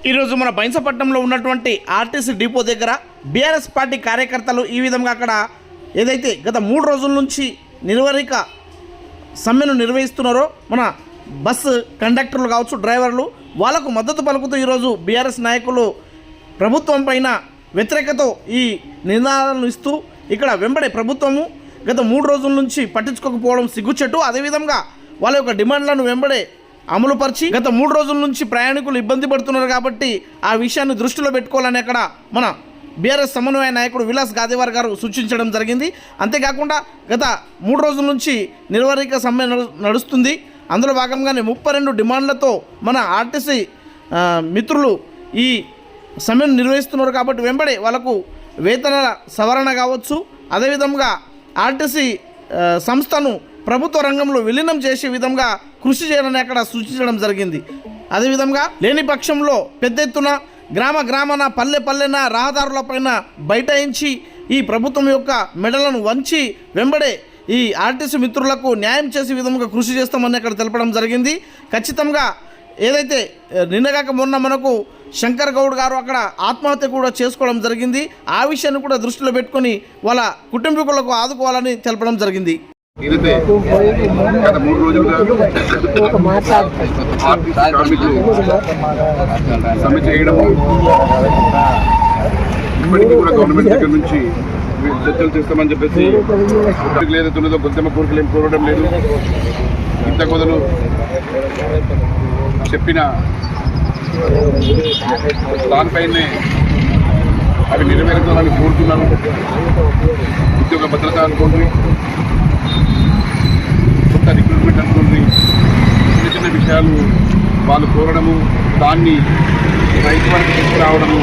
ఈరోజు మన బైన్సపట్నంలో ఉన్నటువంటి ఆర్టీసీ డిపో దగ్గర బీఆర్ఎస్ పార్టీ కార్యకర్తలు ఈ విధంగా అక్కడ ఏదైతే గత 3 రోజుల నుంచి నిర్వహిక సమ్మెను నిర్వహిస్తున్నారో మన బస్సు కండక్టర్లు కావచ్చు డ్రైవర్లు వాళ్ళకు మద్దతు పలుకుతూ ఈరోజు బీఆర్ఎస్ నాయకులు ప్రభుత్వం పైన వ్యతిరేకతో ఈ నినాదాలను ఇస్తూ ఇక్కడ వెంబడే ప్రభుత్వము గత 3 రోజుల నుంచి పట్టించుకోకపోవడం సిగ్గుచెట్టు. అదేవిధంగా వాళ్ళ యొక్క డిమాండ్లను వెంబడే అమలుపరిచి గత 3 రోజుల నుంచి ప్రయాణికులు ఇబ్బంది పడుతున్నారు కాబట్టి ఆ విషయాన్ని దృష్టిలో పెట్టుకోవాలని అక్కడ మన బీఆర్ఎస్ సమన్వయ నాయకుడు విలాస్ గాదేవార్ గారు సూచించడం జరిగింది. అంతేకాకుండా గత 3 రోజుల నుంచి నిర్వహిక సమ్మె నడుస్తుంది. అందులో భాగంగానే 32 డిమాండ్లతో మన ఆర్టీసీ మిత్రులు ఈ సమ్మెను నిర్వహిస్తున్నారు కాబట్టి వెంబడే వాళ్ళకు వేతనాల సవరణ కావచ్చు, అదేవిధంగా ఆర్టీసీ సంస్థను ప్రభుత్వ రంగంలో విలీనం చేసే విధంగా కృషి చేయాలని అక్కడ సూచించడం జరిగింది. అదేవిధంగా లేని పక్షంలో పెద్ద ఎత్తున గ్రామాన పల్లెన రహదారులపైన బైఠాయించి ఈ ప్రభుత్వం యొక్క మెడలను వంచి వెంబడే ఈ ఆర్టీసీ మిత్రులకు న్యాయం చేసే విధంగా కృషి చేస్తామని అక్కడ తెలపడం జరిగింది. ఖచ్చితంగా ఏదైతే నిన్నగాక మొన్న మనకు శంకర్ గౌడ్ గారు అక్కడ ఆత్మహత్య కూడా చేసుకోవడం జరిగింది. ఆ విషయాన్ని కూడా దృష్టిలో పెట్టుకొని వాళ్ళ కుటుంబీకులకు ఆదుకోవాలని తెలపడం జరిగింది. ఏదైతే గత 3 రోజులుగా సమ్మె చేయడం, ఇప్పటికీ కూడా గవర్నమెంట్ దగ్గర నుంచి చర్చలు చేస్తామని చెప్పేసి ఏదైతే ఉన్నదో గొంతెమ్మ కోరికలు ఏం కోరడం లేదు. ఇంత కొదలు చెప్పిన దానిపైనే అవి నెరవేర్చాలని కోరుతున్నాను. ఉద్యోగ భద్రత అనుకోండి, కొత్త రిక్రూట్మెంట్ అనుకోండి, చిన్న విషయాలు వాళ్ళు కోరడము, దాన్ని రైతు వరకు తీసుకురావడము,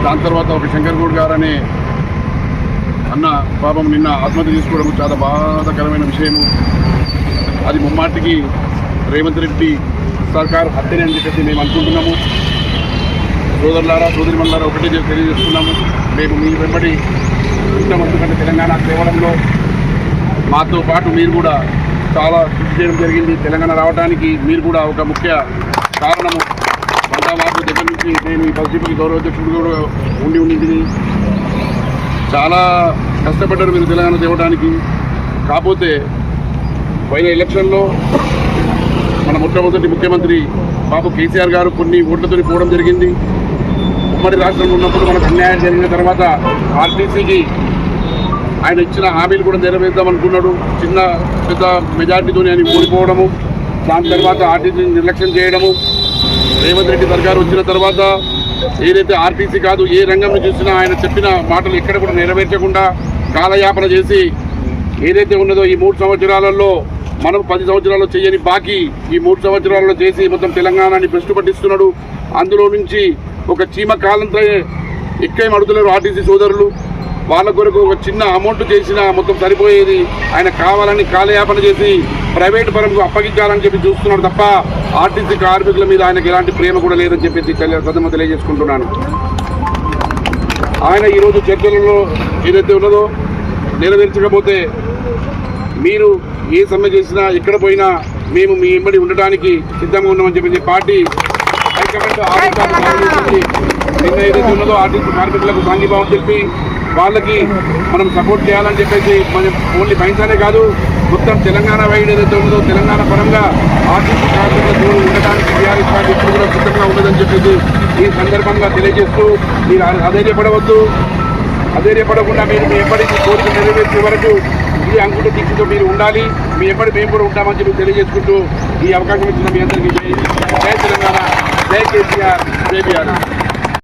దాని తర్వాత ఒక శంకర్ గౌడ్ గారు అనే అన్న పాపం నిన్న ఆత్మహత్య చేసుకోవడం చాలా బాధాకరమైన విషయము. అది ముమ్మాటికి రేవంత్ రెడ్డి సర్కారు హత్యనే అని చెప్పేసి మేము అనుకుంటున్నాము. సోదరులారా సోదరిమణులారా ఒకటే తెలియజేస్తున్నాము, మేము మీ వెంబడి ఉంటాం. ఎందుకంటే తెలంగాణ తేవడంలో మాతో పాటు మీరు కూడా చాలా కృషి చేయడం జరిగింది. తెలంగాణ రావడానికి మీరు కూడా ఒక ముఖ్య కారణము. వందవారు దగ్గర నుంచి నేను ఈ పరిస్థితికి గౌరవాధ్యక్షుడు కూడా ఉండింది. చాలా కష్టపడ్డారు మీరు తెలంగాణ తేవడానికి. కాకపోతే పైన ఎలక్షన్లో మన మొట్టమొదటి ముఖ్యమంత్రి బాబు కేసీఆర్ గారు కొన్ని ఓట్లతో పోవడం జరిగింది. ఉమ్మడి రాష్ట్రంలో ఉన్నప్పుడు మనకు అన్యాయం జరిగిన తర్వాత ఆర్టీసీకి ఆయన ఇచ్చిన హామీలు కూడా నెరవేర్దామనుకున్నాడు. చిన్న పెద్ద మెజార్టీతో ఆయన ఓడిపోవడము, దాని తర్వాత ఆర్టీసీని నిర్లక్ష్యం చేయడము. రేవంత్ రెడ్డి సర్కారు వచ్చిన తర్వాత ఏదైతే ఆర్టీసీ కాదు ఏ రంగంలో చూసినా ఆయన చెప్పిన మాటలు ఎక్కడ కూడా నెరవేర్చకుండా కాలయాపన చేసి ఏదైతే ఉన్నదో ఈ 3 సంవత్సరాలలో మనం 10 సంవత్సరాల్లో చేయని బాకీ ఈ 3 సంవత్సరాలలో చేసి మొత్తం తెలంగాణని భ్రష్టు పట్టిస్తున్నాడు. అందులో నుంచి ఒక చీమ కాలంతో ఎక్కేం అడుగుతున్నారు ఆర్టీసీ సోదరులు. వాళ్ళ కొరకు ఒక చిన్న అమౌంట్ చేసినా మొత్తం సరిపోయేది ఆయన కావాలని కాలయాపన చేసి ప్రైవేటు పరంకు అప్పగించాలని చెప్పి చూస్తున్నాడు తప్ప ఆర్టీసీ కార్మికుల మీద ఆయనకు ఎలాంటి ప్రేమ కూడా లేదని చెప్పేసి ప్రథమ తెలియజేసుకుంటున్నాను. ఆయన ఈరోజు చర్చలలో ఏదైతే ఉన్నదో నెరవేర్చకపోతే మీరు ఏ సమ్మె చేసినా ఎక్కడ పోయినా మేము మీ వెంబడి ఉండడానికి సిద్ధంగా ఉన్నామని చెప్పేసి పార్టీ హైకమాండ్ ఆదేశాలు నిన్న ఏదైతే ఉన్నదో ఆర్టీసీ కార్మికులకు సాంఘీభావం తెలిపి వాళ్ళకి మనం సపోర్ట్ చేయాలని చెప్పేసి మనం ఓన్లీ బైన్సానే కాదు మొత్తం తెలంగాణ వైడ్ ఏదైతే ఉన్నదో తెలంగాణ పరంగా ఆర్టీసీ కార్మికులకు ఉండడానికి టీఆర్ఎస్ పార్టీ ఇప్పుడు కూడా సిద్ధంగా ఉండదని చెప్పేసి ఈ సందర్భంగా తెలియజేస్తూ మీరు అధైర్యపడకుండా మీరు మీ ఎప్పటికీ కోరిక నెరవేర్చే వరకు ఈ అంకుట దీక్షతో మీరు ఉండాలి. మీ ఎప్పటి మేము కూడా ఉంటామని చెప్పి తెలియజేసుకుంటూ ఈ అవకాశం ఇచ్చిన మీ అందరికీ జై తెలంగాణ, జై కేసీఆర్, జై బీఆర్ఎస్.